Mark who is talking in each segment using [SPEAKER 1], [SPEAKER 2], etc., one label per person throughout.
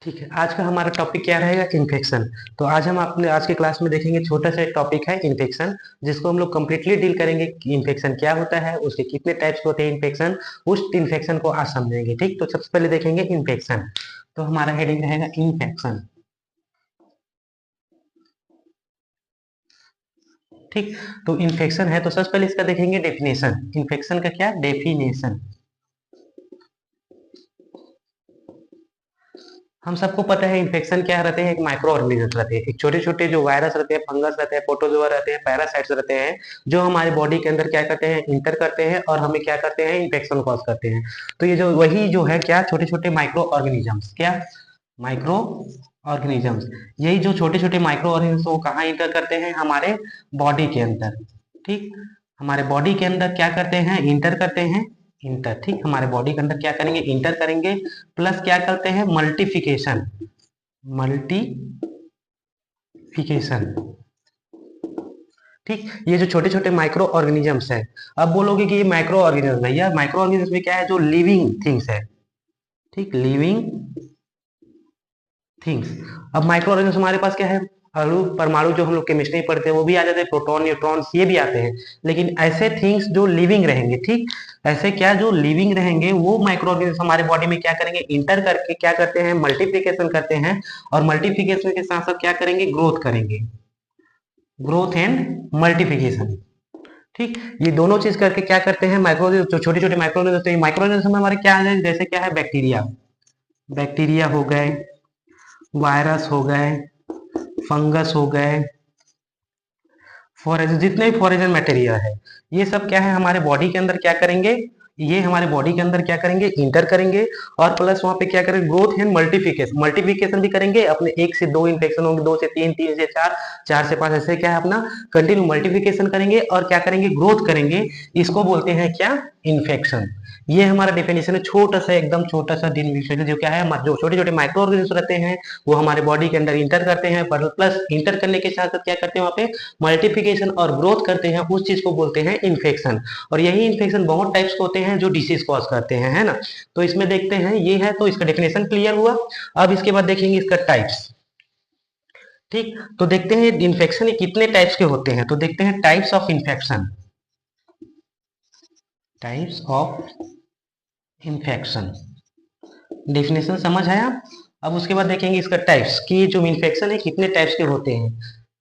[SPEAKER 1] ठीक है, आज का हमारा टॉपिक क्या रहेगा? इन्फेक्शन। तो आज हम अपने आज के क्लास में देखेंगे, छोटा सा एक टॉपिक है इन्फेक्शन, जिसको हम लोग कंप्लीटली डील करेंगे कि इन्फेक्शन क्या होता है, उसके कितने टाइप्स होते हैं इन्फेक्शन, उस इन्फेक्शन को आज समझेंगे। ठीक, तो सबसे पहले देखेंगे इन्फेक्शन। तो हमारा हेडिंग रहेगा इन्फेक्शन। ठीक, तो इन्फेक्शन है तो सबसे पहले इसका देखेंगे डेफिनेशन। इन्फेक्शन का क्या डेफिनेशन? हम सबको पता है इन्फेक्शन क्या रहते हैं। एक माइक्रो ऑर्गेनिज्म रहते हैं, एक छोटे छोटे जो वायरस रहते हैं, फंगस रहते हैं, प्रोटोजोआ रहते हैं, पैरासाइट्स रहते हैं, जो हमारे बॉडी के अंदर क्या करते हैं, इंटर करते हैं और हमें क्या करते हैं, इन्फेक्शन कॉज करते हैं। तो ये जो वही जो है क्या, छोटे छोटे माइक्रो ऑर्गेनिजम्स, क्या माइक्रो ऑर्गेनिजम्स, यही जो छोटे छोटे माइक्रो ऑर्गेनिजम्स वो कहाँ इंटर करते हैं, हमारे बॉडी के अंदर। ठीक, हमारे बॉडी के अंदर क्या करते हैं, इंटर करते हैं, इंटर। ठीक, हमारे बॉडी के अंदर क्या करेंगे, इंटर करेंगे, प्लस क्या करते हैं, मल्टीफिकेशन, मल्टीफिकेशन। ठीक, ये जो छोटे छोटे माइक्रो ऑर्गेनिजम्स है, अब बोलोगे कि ये माइक्रो ऑर्गेनिज्म है, या माइक्रो ऑर्गेनिज्म में क्या है, जो लिविंग थिंग्स है। ठीक, लिविंग थिंग्स। अब माइक्रो ऑर्गेनिज्म हमारे पास क्या है, अणु परमाणु, जो हम लोग केमिस्ट्री में पढ़ते हैं वो भी आ जाते हैं, प्रोटॉन न्यूट्रॉन्स ये भी आते हैं। लेकिन ऐसे थिंग्स जो लिविंग रहेंगे, ठीक, ऐसे क्या जो लिविंग रहेंगे, वो माइक्रो ऑर्गेनिज्म हमारे बॉडी में क्या करेंगे, इंटर करके क्या करते हैं, मल्टीप्लिकेशन करते हैं। और मल्टीप्लिकेशन के साथ साथ क्या करेंगे, ग्रोथ करेंगे, ग्रोथ एंड मल्टीप्लिकेशन। ठीक, ये दोनों चीज करके क्या करते हैं, माइक्रो जो छोटे छोटे माइक्रो ऑर्गेनिज्म, तो ये माइक्रो ऑर्गेनिज्म में हमारे क्या है, जैसे क्या है, बैक्टीरिया, बैक्टीरिया हो गए, वायरस हो गए, फंगस हो गए, फॉरेन जितने भी फॉरेन मटेरियल है, ये सब क्या है, हमारे बॉडी के अंदर क्या करेंगे, ये हमारे बॉडी के अंदर क्या करेंगे, इंटर करेंगे। और प्लस वहां पे क्या करेंगे, ग्रोथ एंड मल्टीप्लिकेशन, मल्टीप्लिकेशन भी करेंगे, अपने एक से दो इन्फेक्शन होंगे, दो से तीन, तीन से चार, चार से पांच, ऐसे क्या है अपना कंटिन्यू मल्टीप्लिकेशन करेंगे और क्या करेंगे, ग्रोथ करेंगे। इसको बोलते हैं क्या, इन्फेक्शन। ये हमारा डेफिनेशन है, छोटा सा एकदम छोटा सा डेफिनेशन, जो क्या है, जो छोटे छोटे माइक्रो ऑर्गेनिज्म रहते हैं वो हमारे बॉडी के अंदर इंटर करते हैं, प्लस इंटर करने के साथ साथ क्या करते हैं, वहां पे मल्टीप्लिकेशन और ग्रोथ करते हैं, उस चीज को बोलते हैं इन्फेक्शन। और यही इन्फेक्शन बहुत टाइप्स के होते हैं जो डिसीज कॉज करते हैं, है ना। तो इसमें देखते हैं, ये है तो इसका डेफिनेशन क्लियर हुआ। अब इसके बाद देखेंगे इसका टाइप्स। ठीक, तो देखते हैं इन्फेक्शन कितने टाइप्स के होते हैं, तो देखते हैं types of infection, types of infection. Definition समझ आया। अब उसके बाद देखेंगे इसका टाइप्स, कि जो इन्फेक्शन है कितने टाइप्स के होते हैं।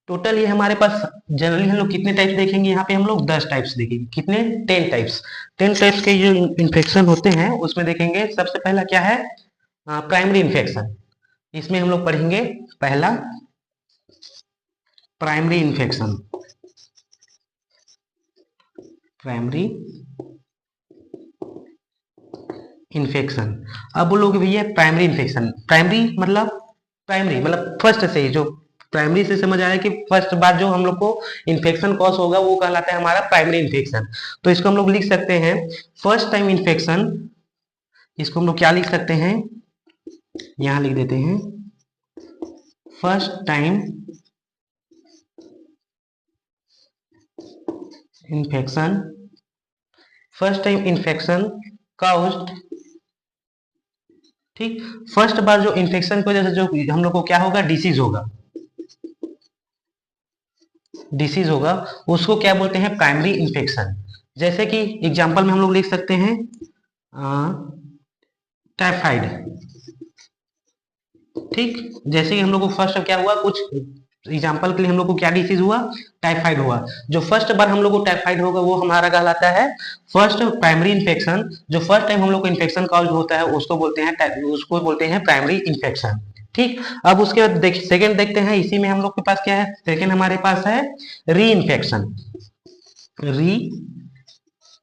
[SPEAKER 1] टोटल ये हमारे पास जनरली हम लोग कितने टाइप्स देखेंगे, यहाँ पे हम लोग 10 टाइप्स देखेंगे, कितने, 10 टाइप्स। 10 टाइप्स के जो इन्फेक्शन होते हैं उसमें देखेंगे, सबसे पहला क्या है, प्राइमरी इन्फेक्शन। इसमें हम लोग पढ़ेंगे पहला प्राइमरी इन्फेक्शन, प्राइमरी इन्फेक्शन। अब बोलोगे भैया प्राइमरी इन्फेक्शन, प्राइमरी मतलब फर्स्ट से, जो प्राइमरी से समझ आया कि फर्स्ट बार जो हम लोग को इन्फेक्शन कॉज होगा वो कहलाता है हमारा प्राइमरी इन्फेक्शन। तो इसको हम लोग लिख सकते हैं फर्स्ट टाइम इन्फेक्शन। इसको हम लोग क्या लिख सकते हैं, यहां लिख देते हैं first time infection, first time infection caused. ठीक, फर्स्ट बार जो इन्फेक्शन की वजह से जो हम लोग को क्या होगा, डिसीज होगा, डिसीज होगा, उसको क्या बोलते हैं, प्राइमरी इन्फेक्शन। जैसे कि एग्जांपल में हम लोग लिख सकते हैं टाइफाइड। ठीक, जैसे कि हम लोग को फर्स्ट क्या हुआ, कुछ एग्जांपल के लिए हम लोग को क्या डिसीज हुआ, टाइफाइड हुआ। जो फर्स्ट बार हम लोग को टाइफाइड होगा वो हमारा कहलाता है फर्स्ट प्राइमरी इन्फेक्शन। जो फर्स्ट टाइम हम लोग को इन्फेक्शन कॉज होता है उसको बोलते हैं प्राइमरी इन्फेक्शन। ठीक, अब उसके बाद सेकेंड देखते हैं, इसी में हम लोग के पास क्या है, सेकेंड हमारे पास है री इन्फेक्शन, री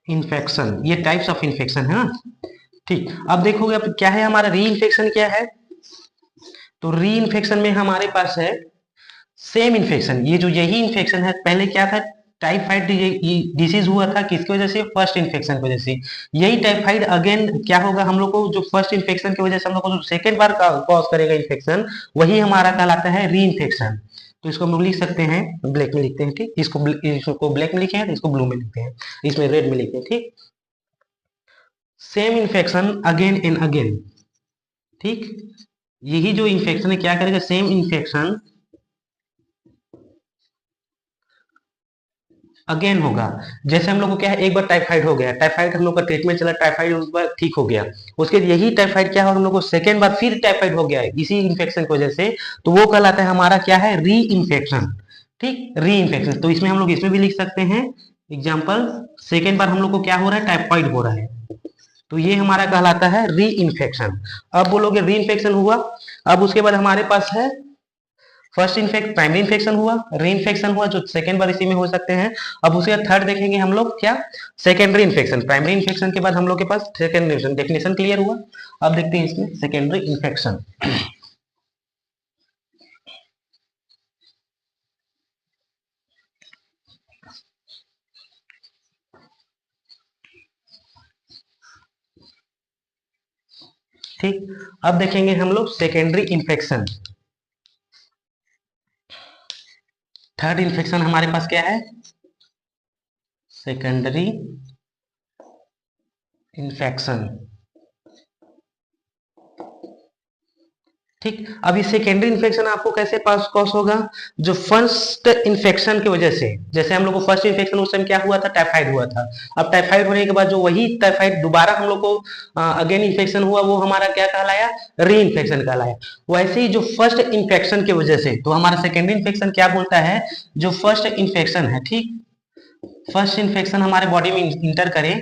[SPEAKER 1] इन्फेक्शन, ये टाइप्स ऑफ इन्फेक्शन है ना। ठीक, अब देखोगे अब क्या है हमारा री इन्फेक्शन, क्या है, तो री इन्फेक्शन में हमारे पास है सेम इन्फेक्शन, ये जो यही इन्फेक्शन है, पहले क्या था, टाइफाइड डिसीज हुआ था, किसकी वजह से, फर्स्ट इन्फेक्शन की वजह से। यही टाइफाइड अगेन क्या होगा, हम लोग को जो फर्स्ट इन्फेक्शन की वजह से हम लोग को जो सेकेंड बार कॉज करेगा इन्फेक्शन, वही हमारा कहलाता है री इन्फेक्शन। तो इसको हम लोग लिख सकते हैं, ब्लैक में लिखते हैं, ठीक, इसको ब्लैक में लिखे हैं, इसको ब्लू में लिखते हैं, इसमें रेड में लिखते हैं। ठीक, same infection again and again. ठीक, यही जो इन्फेक्शन है क्या करेगा, सेम इन्फेक्शन अगेन होगा। जैसे हम लोग को क्या है, एक बार टाइफाइड हो गया, टाइफाइड हम लोग का ट्रीटमेंट चला, टाइफाइड उस बार ठीक हो गया, उसके बाद यही टाइफाइड क्या है, हम लोग को सेकेंड बार फिर टाइफाइड हो गया है इसी इन्फेक्शन की वजह से, तो वो कहलाता है हमारा क्या है, री इन्फेक्शन। ठीक, री इन्फेक्शन। तो इसमें हम लोग इसमें भी लिख सकते हैं एग्जाम्पल, सेकेंड बार हम लोग को क्या हो रहा है, टाइफाइड हो रहा है, तो ये हमारा कहलाता है री इन्फेक्शन। अब बोलोगे री इन्फेक्शन हुआ, अब उसके बाद हमारे पास है फर्स्ट इन्फेक्ट प्राइमरी इन्फेक्शन हुआ, री इन्फेक्शन हुआ जो सेकेंड बार इसी में हो सकते हैं। अब उसके बाद थर्ड देखेंगे हम लोग क्या, सेकेंडरी इन्फेक्शन। प्राइमरी इन्फेक्शन के बाद हम लोग के पास सेकेंडरी इन्फेक्शन, डेफिनेशन क्लियर हुआ। अब देखते हैं इसमें सेकेंडरी इन्फेक्शन। ठीक, अब देखेंगे हम लोग सेकेंडरी इन्फेक्शन। थर्ड इन्फेक्शन हमारे पास क्या है, सेकेंडरी इन्फेक्शन। ठीक, अब ये सेकेंडरी इन्फेक्शन आपको कैसे पास कॉस होगा, जो फर्स्ट इन्फेक्शन की वजह से, जैसे हम लोग को फर्स्ट इन्फेक्शन उस टाइम क्या हुआ था, टाइफाइड हुआ था। अब टाइफाइड होने के बाद जो वही टाइफाइड दोबारा हम लोग को अगेन इन्फेक्शन हुआ, वो हमारा क्या कहलाया, री इन्फेक्शन कहलाया। वैसे ही जो फर्स्ट इन्फेक्शन की वजह से, तो हमारा सेकेंडरी इन्फेक्शन क्या बोलता है, जो फर्स्ट इन्फेक्शन है, ठीक, फर्स्ट इन्फेक्शन हमारे बॉडी में इंटर करे,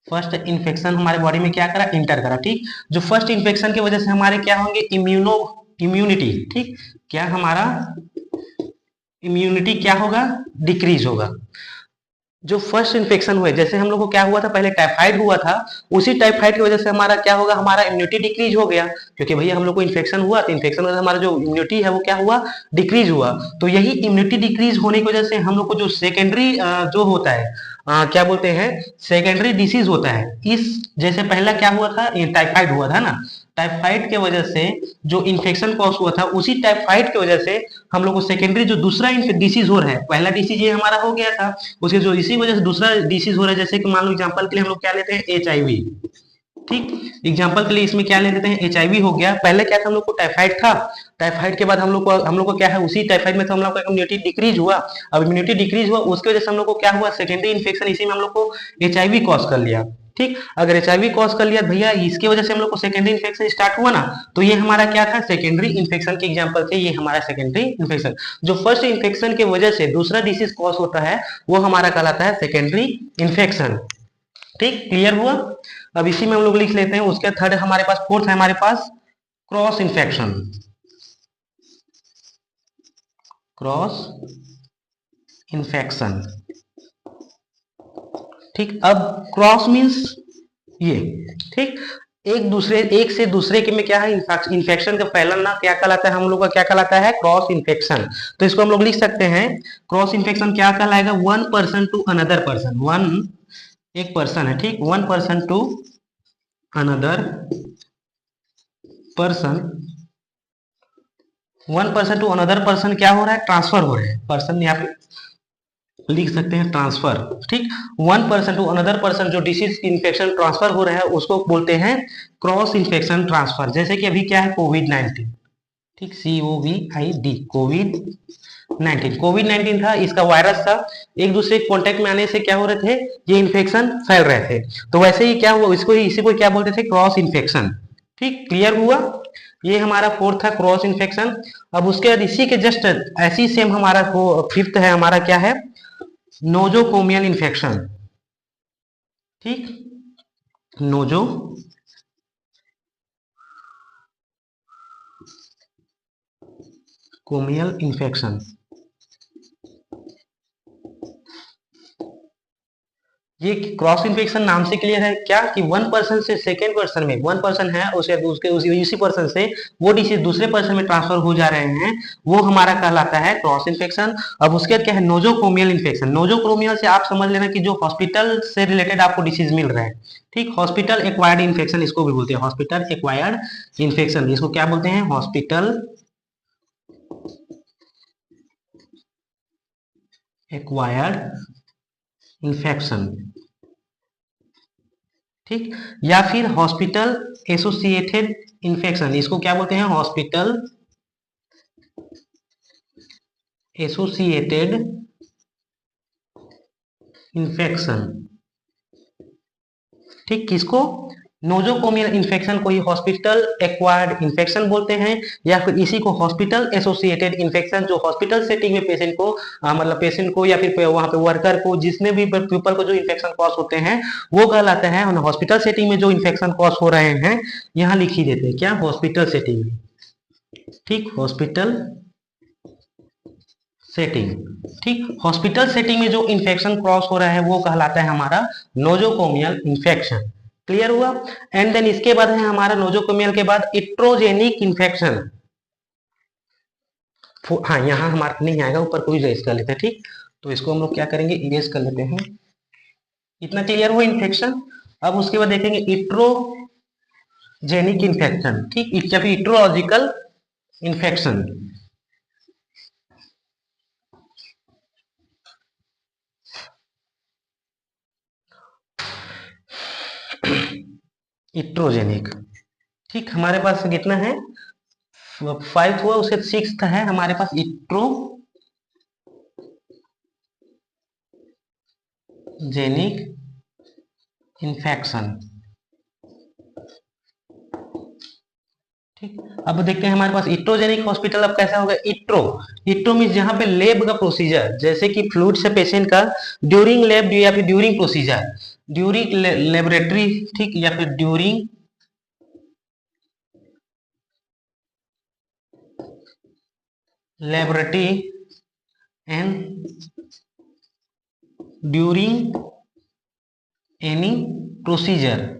[SPEAKER 1] फर्स्ट इन्फेक्शन हमारे बॉडी में क्या करा, इंटर करा। ठीक, जो फर्स्ट इन्फेक्शन की वजह से हमारे क्या होंगे, इम्यूनिटी, ठीक, क्या हमारा इम्यूनिटी क्या होगा, डिक्रीज होगा। जो फर्स्ट इन्फेक्शन हुए, जैसे हम लोग को क्या हुआ था, पहले टाइफाइड हुआ था, उसी टाइफाइड की वजह से हमारा क्या होगा, हमारा इम्यूनिटी डिक्रीज हो गया, क्योंकि भैया हम लोग को इन्फेक्शन हुआ, तो इन्फेक्शन वजह से हमारा जो इम्यूनिटी है वो क्या हुआ, डिक्रीज हुआ। तो यही इम्यूनिटी डिक्रीज होने की वजह से हम लोग को जो सेकेंडरी जो होता है, क्या बोलते हैं, सेकेंडरी डिसीज होता है। इस जैसे पहला क्या हुआ था, टाइफाइड हुआ था ना, टाइफाइड के वजह से जो इन्फेक्शन कॉज हुआ था, उसी टाइफाइड की वजह से हम लोग को सेकेंडरी जो दूसरा डिसीज हो रहा है, पहला डिसीज ये हमारा हो गया था, उसके जो इसी वजह से दूसरा डिसीज हो रहा है, जैसे कि मान लो एग्जांपल के लिए हम लोग क्या लेते हैं, एचआईवी। ठीक, एग्जांपल के लिए इसमें क्या ले लेते हैं, एचआईवी हो गया, पहले क्या था, हम लोग को टाइफाइड था, टाइफाइड के बाद हम लोग को क्या है, उसी टाइफाइड में तो हम लोग का इम्यूनिटी डिक्रीज हुआ। अब इम्यूनिटी डिक्रीज हुआ, उसकी वजह से हम लोग को क्या हुआ, सेकेंडरी इन्फेक्शन, इसी में हम लोग को एचआईवी कॉज कर लिया। ठीक, अगर एचआईवी कॉज कर लिया भैया, इसकी वजह से हम लोग को सेकेंडरी इन्फेक्शन स्टार्ट हुआ ना, तो ये हमारा क्या था, सेकेंडरी इन्फेक्शन के एग्जांपल थे, ये हमारा सेकेंडरी इन्फेक्शन। जो फर्स्ट इन्फेक्शन की वजह से दूसरा डिसीज कॉज होता है, वो हमारा कहलाता है सेकेंडरी इन्फेक्शन। ठीक, क्लियर हुआ। अब इसी में हम लोग लिख लेते हैं, उसके थर्ड हमारे पास, फोर्थ है हमारे पास क्रॉस इन्फेक्शन। Cross infection. ठीक, अब क्रॉस मीन्स ये, ठीक, एक से दूसरे के में क्या है, इन्फेक्शन का फैलना क्या कहलाता है, हम लोग का क्या कहलाता है, क्रॉस इन्फेक्शन। तो इसको हम लोग लिख सकते हैं, क्रॉस इन्फेक्शन क्या कहलाएगा, one person to another person, one एक पर्सन है, ठीक, one person to another person, one person to another person क्या हो रहा है, ट्रांसफर हो रहा है, पर्सन यहाँ पे लिख सकते हैं ट्रांसफर। ठीक, one person to another person जो डिसीज इन्फेक्शन ट्रांसफर हो रहा है, उसको बोलते हैं क्रॉस इन्फेक्शन ट्रांसफर। जैसे कि अभी क्या है, कोविड 19, ठीक, COVID, कोविड 19, कोविड 19 था, इसका वायरस था, एक दूसरे के कॉन्टेक्ट में आने से क्या हो रहे थे, ये इन्फेक्शन फैल रहे थे। तो वैसे ही क्या हुआ, इसको इसी को क्या बोलते थे, क्रॉस इन्फेक्शन। ठीक, क्लियर हुआ। ये हमारा फोर्थ था क्रॉस इन्फेक्शन। अब उसके बाद इसी के जस्ट ऐसी सेम हमारा फिफ्थ है, हमारा क्या है, नोजोकोमियल इन्फेक्शन। ठीक, नोजो कोमियल इन्फेक्शन। ये क्रॉस इन्फेक्शन नाम से क्लियर है क्या, कि वन पर्सन से सेकेंड पर्सन में, वन पर्सन है उसके उसी पर्सन से वो डिसीज दूसरे पर्सन में ट्रांसफर हो जा रहे हैं, वो हमारा कहलाता है क्रॉस इन्फेक्शन। अब उसके बाद क्या है, नोजोक्रोमियल इन्फेक्शन। नोजोक्रोमियल से आप समझ लेना कि जो हॉस्पिटल से रिलेटेड आपको डिसीज मिल रहा है, ठीक, हॉस्पिटल एक्वायर्ड इन्फेक्शन इसको भी बोलते हैं, हॉस्पिटल एक्वायर्ड इन्फेक्शन, इसको क्या बोलते हैं, हॉस्पिटल एक्वायर्ड इन्फेक्शन। ठीक, या फिर हॉस्पिटल एसोसिएटेड इन्फेक्शन, इसको क्या बोलते हैं, हॉस्पिटल एसोसिएटेड इन्फेक्शन। ठीक, किसको, नोजोकोमियल इन्फेक्शन को ही हॉस्पिटल एक्वायर्ड इन्फेक्शन बोलते हैं, या फिर इसी को हॉस्पिटल एसोसिएटेड इन्फेक्शन, जो हॉस्पिटल सेटिंग में पेशेंट को मतलब पेशेंट को या फिर वहां पे वर्कर को, जिसने भी पीपल को जो इन्फेक्शन कॉज होते हैं वो कहलाते हैं। हॉस्पिटल सेटिंग में जो इन्फेक्शन कॉज हो रहे हैं यहाँ लिख ही देते हैं, क्या, हॉस्पिटल सेटिंग में। ठीक, हॉस्पिटल सेटिंग। ठीक, हॉस्पिटल सेटिंग में जो इन्फेक्शन क्रॉस हो रहा है वो कहलाता है हमारा नोजोकोमियल इन्फेक्शन। क्लियर हुआ। एंड देन इसके बाद है हमारा नोजोकोमियल के बाद इट्रोजेनिक इन्फेक्शन। हाँ, यहाँ हमारा नहीं आएगा, ऊपर को इरेज कर लेते हैं। ठीक, तो इसको हम लोग क्या करेंगे, इरेज कर लेते हैं। इतना क्लियर हुआ इन्फेक्शन। अब उसके बाद देखेंगे इट्रोजेनिक इन्फेक्शन। ठीक, या फिर इट्रोलॉजिकल इन्फेक्शन। इट्रोजेनिक। ठीक, हमारे पास कितना है, 5 हुआ, उसके 6th है हमारे पास इट्रोजेनिक इन्फेक्शन। ठीक, अब देखते हैं हमारे पास इट्रोजेनिक हॉस्पिटल अब कैसा होगा। इट्रो मीन्स जहां पे लेब का प्रोसीजर, जैसे कि फ्लूइड से पेशेंट का ड्यूरिंग लेब या फिर ड्यूरिंग प्रोसीजर, ड्यूरिंग लेबोरेटरी, ठीक, या फिर during laboratory and during any procedure.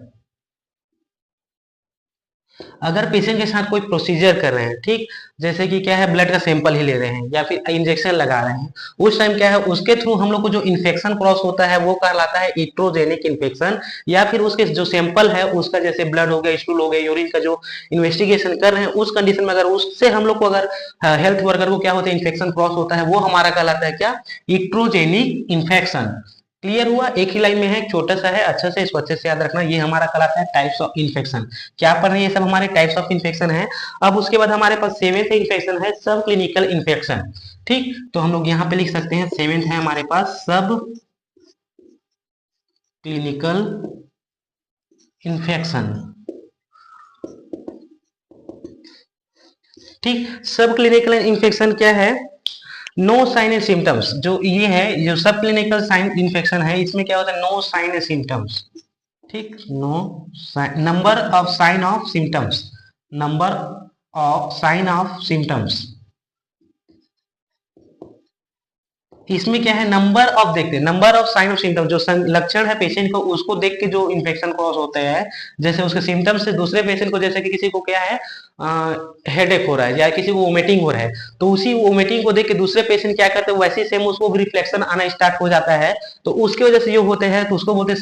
[SPEAKER 1] अगर पेशेंट के साथ कोई प्रोसीजर कर रहे हैं, ठीक, जैसे कि क्या है, ब्लड का सैंपल ही ले रहे हैं या फिर इंजेक्शन लगा रहे हैं, उस टाइम क्या है, उसके थ्रू हम लोग को जो इन्फेक्शन क्रॉस होता है वो कहलाता है इट्रोजेनिक इन्फेक्शन। या फिर उसके जो सैंपल है उसका, जैसे ब्लड हो गया, स्टूल हो गया, यूरिन का जो इन्वेस्टिगेशन कर रहे हैं, उस कंडीशन में अगर उससे हम लोग को अगर हेल्थ वर्कर को क्या होता है, इन्फेक्शन क्रॉस होता है, वो हमारा कहलाता है क्या, इट्रोजेनिक इन्फेक्शन। क्लियर हुआ। एक ही लाइन में है, छोटा सा है, अच्छा से इसको अच्छे से याद रखना। ये हमारा कहलाता है टाइप्स ऑफ इन्फेक्शन। क्या पढ़ रहे हैं, ये सब हमारे टाइप्स ऑफ इन्फेक्शन है। अब उसके बाद हमारे पास 7th इन्फेक्शन है सब क्लिनिकल इन्फेक्शन। ठीक, तो हम लोग यहाँ पे लिख सकते हैं 7th है हमारे पास सब क्लिनिकल इन्फेक्शन। ठीक, सब क्लिनिकल इन्फेक्शन क्या है, नो साइन एंड सिम्टम्स। जो ये है, जो सब क्लिनिकल साइन इन्फेक्शन है, इसमें क्या होता है, नो साइन एंड सिम्टम्स। ठीक, no number of sign of symptoms, number of sign of symptoms. इसमें क्या है, नंबर ऑफ, देखते हैं number of sign of symptoms, जो लक्षण है पेशेंट को उसको देख के जो इन्फेक्शन कॉज होता है, जैसे उसके सिम्टम्स से दूसरे पेशेंट को, जैसे कि किसी को क्या है, हेडेक हो रहा है या किसी को वोमिटिंग हो रहा है, तो उसी वोमिटिंग को देख के दूसरे पेशेंट क्या करते हैं, वैसे ही सेम उसको भी रिफ्लेक्शन आना स्टार्ट हो जाता है। तो उसकी वजह से जो होते हैं तो उसको बोलते हैं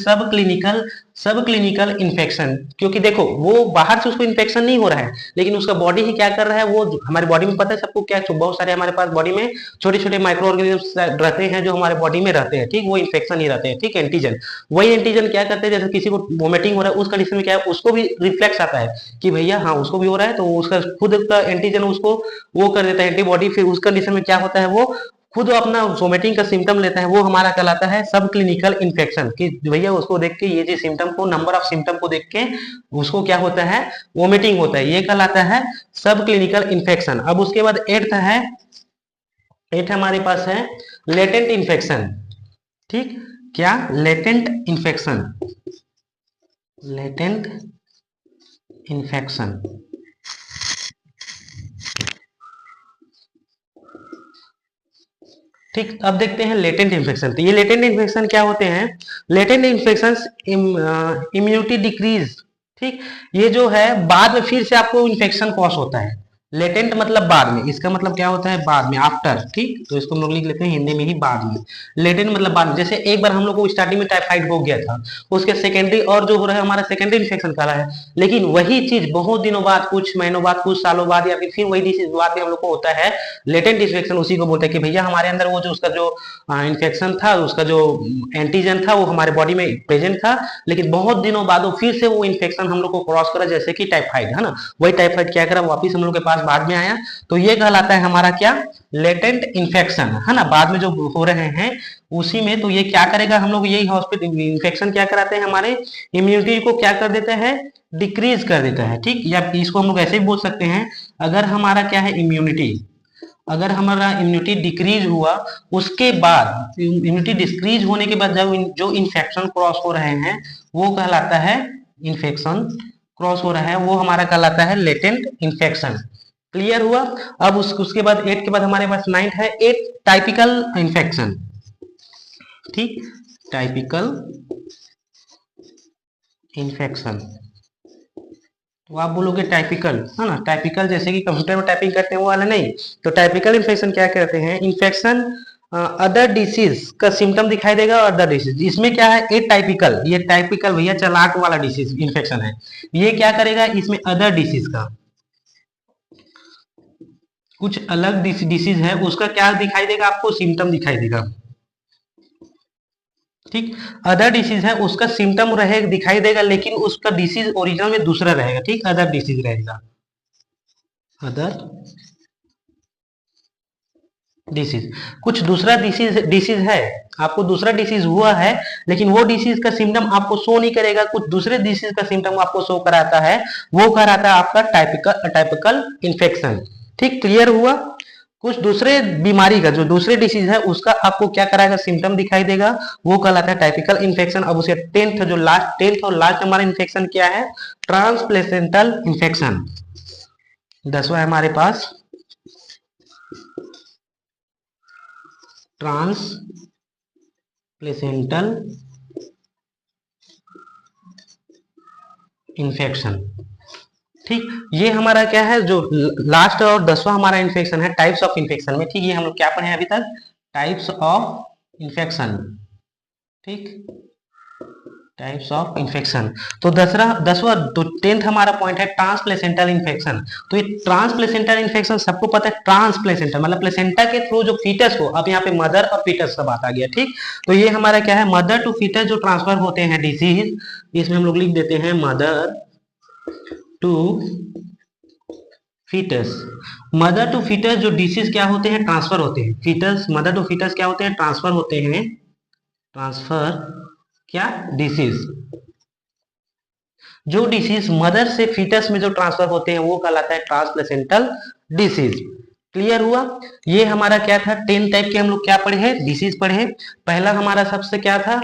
[SPEAKER 1] सब क्लिनिकल इन्फेक्शन। क्योंकि देखो वो बाहर से उसको इन्फेक्शन नहीं हो रहा है, लेकिन उसका बॉडी ही क्या कर रहा है, वो हमारे बॉडी में पता है सबको क्या, बहुत सारे हमारे पास बॉडी में छोटे छोटे माइक्रो ऑर्गेनिज्म रहते हैं जो हमारे बॉडी में रहते हैं। ठीक, वो इन्फेक्शन ही रहते हैं। ठीक, एंटीजन, वही एंटीजन क्या करते हैं, जैसे किसी को वोमिटिंग हो रहा है उस कंडीशन में क्या है, उसको भी रिफ्लेक्स आता है कि भैया हाँ उसको भी हो रहा है, तो उसका खुद का एंटीजन उसको वो कर देता है, एंटीबॉडी। फिर उस कंडीशन में क्या होता है, वो खुद अपना वोमिटिंग का सिम्टम लेता है, वो हमारा कहलाता है सब क्लिनिकल इन्फेक्शन। कि भैया उसको देख के, ये जो सिम्टम को, नंबर ऑफ सिम्टम को देख के उसको क्या होता है, वोमिटिंग होता है, ये कहलाता है सब क्लिनिकल इन्फेक्शन। अब उसके बाद 8th है, 8 हमारे पास है लेटेंट इन्फेक्शन। ठीक, क्या, लेटेंट इन्फेक्शन, लेटेंट इन्फेक्शन। ठीक, अब देखते हैं लेटेंट इन्फेक्शन। तो ये लेटेंट इन्फेक्शन क्या होते हैं, लेटेंट इन्फेक्शन इम्यूनिटी डिक्रीज। ठीक, ये जो है बाद में फिर से आपको इन्फेक्शन कॉज होता है, लेटेंट मतलब बाद में, इसका मतलब क्या होता है बाद में, आफ्टर, ठीक। तो इसको हम लोग लिख लेते हैं हिंदी में ही बाद में। लेटेंट मतलब बाद में, जैसे एक बार हम लोग को स्टार्टिंग में टाइफाइड हो गया था, उसके सेकेंडरी और जो हो रहा है हमारा सेकेंडरी इन्फेक्शन कर रहा है, लेकिन वही चीज बहुत दिनों बाद, कुछ महीनों बाद, कुछ सालों बाद, या फिर वही डिसीज बाद में हम लोग को होता है लेटेंट इन्फेक्शन। उसी को बोलते हैं कि भैया हमारे अंदर वो जो उसका जो इन्फेक्शन था, उसका जो एंटीजन था वो हमारे बॉडी में प्रेजेंट था, लेकिन बहुत दिनों बाद वो फिर से वो इन्फेक्शन हम लोग को क्रॉस करा, जैसे कि टाइफाइड है ना, वही टाइफाइड क्या करा वापिस हम लोग के पास बाद में आया। तो ये कहलाता है हमारा क्या, लेटेंट इन्फेक्शन है ना, बाद में जो हो रहे हैं उसी में। तो ये क्या करेगा, हम लोग यही हॉस्पिटल इन्फेक्शन क्या कराते हैं, हमारे इम्यूनिटी को क्या कर देता है, डिक्रीज कर देता है, ठीक। या इसको हम लोग ऐसे भी बोल सकते हैं, अगर हमारा क्या है इम्यूनिटी, अगर हमारा इम्यूनिटी डिक्रीज हुआ, उसके बाद इम्यूनिटी डिक्रीज होने के बाद जब जो इन्फेक्शन क्रॉस हो रहे हैं वो कहलाता है, इन्फेक्शन क्रॉस हो रहा है वो हमारा कहलाता है लेटेंट इन्फेक्शन। क्लियर हुआ। अब उसके बाद 8 के बाद हमारे पास 9 है, 8 टाइपिकल इन्फेक्शन, ठीक। टाइपिकल इन्फेक्शन, तो आप बोलोगे टाइपिकल है ना, टाइपिकल जैसे कि कंप्यूटर में टाइपिंग करते हैं वो वाला नहीं। तो टाइपिकल इन्फेक्शन क्या कहते हैं, इन्फेक्शन अदर डिसीज का सिम्टम दिखाई देगा और अदर डिसीज। इसमें क्या है, ए टाइपिकल, ये टाइपिकल भैया चालाक वाला डिसीज इन्फेक्शन है। ये क्या करेगा, इसमें अदर डिसीज का कुछ अलग डिसीज है उसका क्या दिखाई देगा, आपको सिम्टम दिखाई देगा, ठीक। अदर डिसीज है उसका सिम्टम रहेगा, दिखाई देगा, लेकिन उसका डिसीज ओरिजिनल में दूसरा रहेगा, ठीक। अदर डिसीज रहेगा, अदर डिसीज, कुछ दूसरा डिसीज है, आपको दूसरा डिसीज हुआ है, लेकिन वो डिसीज का सिम्टम आपको शो नहीं करेगा, कुछ दूसरे डिसीज का सिम्टम आपको शो कराता है, वो कराता है आपका टाइपिकल इन्फेक्शन, ठीक। क्लियर हुआ। कुछ दूसरे बीमारी का जो दूसरे डिसीज है उसका आपको क्या कराएगा, सिम्टम दिखाई देगा, वो कहलाता है टाइपिकल इन्फेक्शन। अब उसे 10th और लास्ट हमारा इन्फेक्शन क्या है, ट्रांसप्लेसेंटल इन्फेक्शन। 10वां है हमारे पास ट्रांसप्लेसेंटल इन्फेक्शन, ठीक। ये हमारा क्या है, जो लास्ट और 10वां हमारा इन्फेक्शन है टाइप्स ऑफ इन्फेक्शन में, ठीक। ये हम लोग क्या पढ़े हैं अभी तक, टाइप्स ऑफ इन्फेक्शन, ठीक, टाइप्स ऑफ इन्फेक्शन। तो 10वां तो 10th हमारा पॉइंट है ट्रांसप्लेसेंटल इन्फेक्शन। तो ये ट्रांसप्लेसेंटल इन्फेक्शन सबको पता है, ट्रांसप्लेसेंटल मतलब प्लेसेंटा के थ्रू जो फीटस को, अब यहाँ पे मदर और फीटस का बात आ गया, ठीक। तो ये हमारा क्या है, मदर टू फीटस जो ट्रांसफर होते हैं डिसीज, इसमें हम लोग लिख देते हैं mother to foetus. Mother to foetus जो डिसीज क्या होते हैं, ट्रांसफर होते हैं, फीटस मदर टू फीटस क्या होते हैं, ट्रांसफर होते हैं, ट्रांसफर क्या, डिसीज। जो डिसीज मदर से फीटस में जो ट्रांसफर होते हैं वो कहलाता है ट्रांसप्लेसेंटल डिसीज। क्लियर हुआ। ये हमारा क्या था, 10 टाइप के हम लोग क्या पढ़े हैं, डिसीज पढ़े हैं। पहला हमारा सबसे क्या था,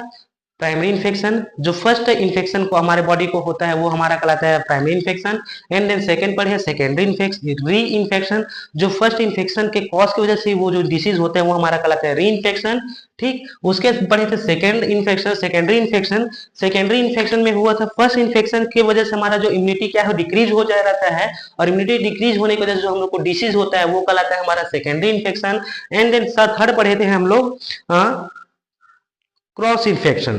[SPEAKER 1] प्राइमरी इन्फेक्शन, जो फर्स्ट इन्फेक्शन को हमारे बॉडी को होता है वो हमारा कहलाता है primary infection. And then second पढ़े सेकेंडरी इन्फेक्शन, री इन्फेक्शन, जो फर्स्ट इन्फेक्शन के कॉज की वजह से वो जो डिसीज होते हैं वो हमारा कहलाता है री इन्फेक्शन, ठीक। उसके पढ़े थे second infection, secondary infection. Secondary infection में हुआ था फर्स्ट इन्फेक्शन की वजह से हमारा जो इम्यूनिटी क्या है डिक्रीज हो जा रहता है, और इम्यूनिटी डिक्रीज होने की वजह से जो हम लोग को डिसीज होता है वो कहलाता है हमारा secondary infection. And then third पढ़े थे हम लोग क्रॉस इन्फेक्शन,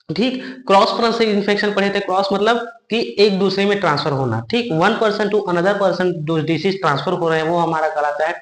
[SPEAKER 1] ठीक। क्रॉस इन्फेक्शन पढ़े थे, क्रॉस मतलब कि एक दूसरे में ट्रांसफर होना, ठीक। One person to another person जो डिसीज ट्रांसफर हो रहे हैं वो हमारा कहलाता है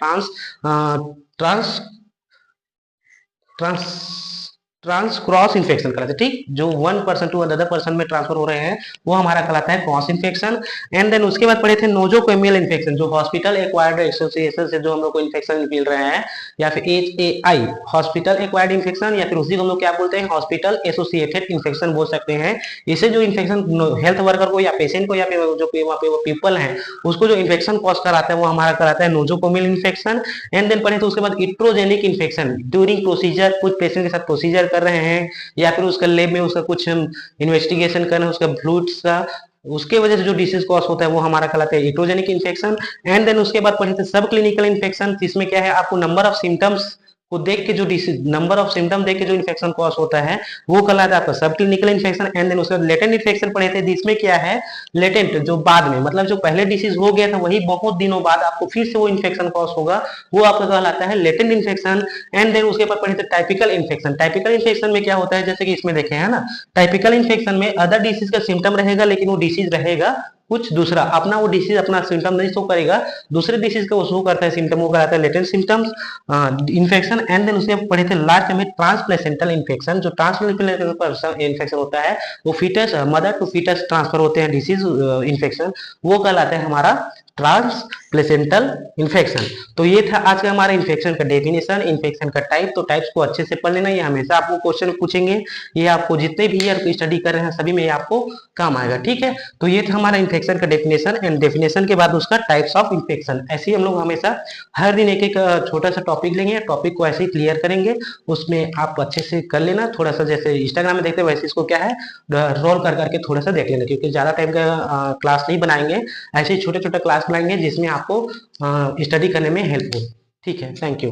[SPEAKER 1] ट्रांस क्रॉस इन्फेक्शन कहलाता है, ठीक। जो one person to another person में ट्रांसफर हो रहे हैं वो हमारा कहलाता है क्रॉस इन्फेक्शन। एंड देन उसके बाद पढ़े थे नोजोकोमियल इन्फेक्शन, जो हॉस्पिटल एक्वायर्ड एसोसिएशन से जो हम लोग को इन्फेक्शन मिल रहे हैं, या फिर HAI हॉस्पिटल एक्वायर्ड इन्फेक्शन, या फिर उसी को हम लोग क्या बोलते हैं, हॉस्पिटल एसोसिएटेड इन्फेक्शन बोल सकते हैं। इसे जो इन्फेक्शन हेल्थ वर्कर को या पेशेंट को या फिर जो वहाँ पे वो पीपल है उसको जो इन्फेक्शन कॉज कराता है वो हमारा कराता है नोजोकोमियल इन्फेक्शन। एंड देन पढ़े थे उसके बाद इट्रोजेनिक इन्फेक्शन, ड्यूरिंग प्रोसीजर, कुछ पेशेंट के साथ प्रोसीजर कर रहे हैं या फिर उसका लैब में उसका कुछ इन्वेस्टिगेशन कर रहे हैं उसका फ्लूइड्स का, उसके वजह से जो डिसीज कॉज होता है वो हमारा कहलाता है इट्रोजेनिक इन्फेक्शन। एंड देन उसके बाद पढ़े थे सब क्लिनिकल इन्फेक्शन, जिसमें क्या है आपको नंबर ऑफ सिम्टम्स को देख के जो नंबर ऑफ सिम्टम देख के जो इन्फेक्शन कॉज होता है वो कहलाता है आपका सब क्लिनिकल इन्फेक्शन। एंड देन उसके बाद लेटेंट इन्फेक्शन पढ़े थे, जिसमें क्या है लेटेंट जो बाद में, मतलब जो पहले डिसीज हो गया था वही बहुत दिनों बाद आपको फिर से वो इन्फेक्शन कॉज होगा, वो आपका कहलाता है लेटेंट इन्फेक्शन। एंड देन उसके बाद पढ़े थे टाइपिकल इन्फेक्शन। टाइपिकल इन्फेक्शन में क्या होता है, जैसे कि इसमें देखे है ना, टाइपिकल इन्फेक्शन में अदर डिसीज का सिम्टम रहेगा लेकिन वो डिसीज रहेगा कुछ दूसरा, अपना वो डिसीज अपना सिम्टम नहीं शो करेगा, दूसरे डिसीज का वो शो करता है सिम्टम, वो कहलाता है latent symptoms infection. And then उसके पढ़े थे लास्ट में ट्रांसप्लेसेंटल इन्फेक्शन। जो ट्रांसप्लेसेंटल इन्फेक्शन होता है वो foetus mother to foetus transfer होते हैं डिसीज इन्फेक्शन, वो कहलाता है हमारा ट्रांसप्लेसेंटल इन्फेक्शन। तो ये था आज का हमारा इन्फेक्शन का डेफिनेशन, इन्फेक्शन का टाइप। तो टाइप्स को अच्छे से पढ़ लेना, ये हमेशा आपको क्वेश्चन पूछेंगे, ये आपको जितने भी ईयर को स्टडी कर रहे हैं सभी में ये आपको काम आएगा, ठीक है। तो ये था हमारा इन्फेक्शन का डेफिनेशन, एंड डेफिनेशन के बाद उसका टाइप्स ऑफ इन्फेक्शन। ऐसे ही हम लोग हमेशा हर दिन एक एक छोटा सा टॉपिक लेंगे, टॉपिक को ऐसे ही क्लियर करेंगे, उसमें आप अच्छे से कर लेना। थोड़ा सा जैसे इंस्टाग्राम में देखते हैं वैसे इसको क्या है रोल कर करके थोड़ा सा देख लेना, क्योंकि ज्यादा टाइम का क्लास नहीं बनाएंगे, ऐसे ही छोटे छोटे क्लास बनाएंगे जिसमें आपको स्टडी करने में हेल्प हो, ठीक है। Thank you.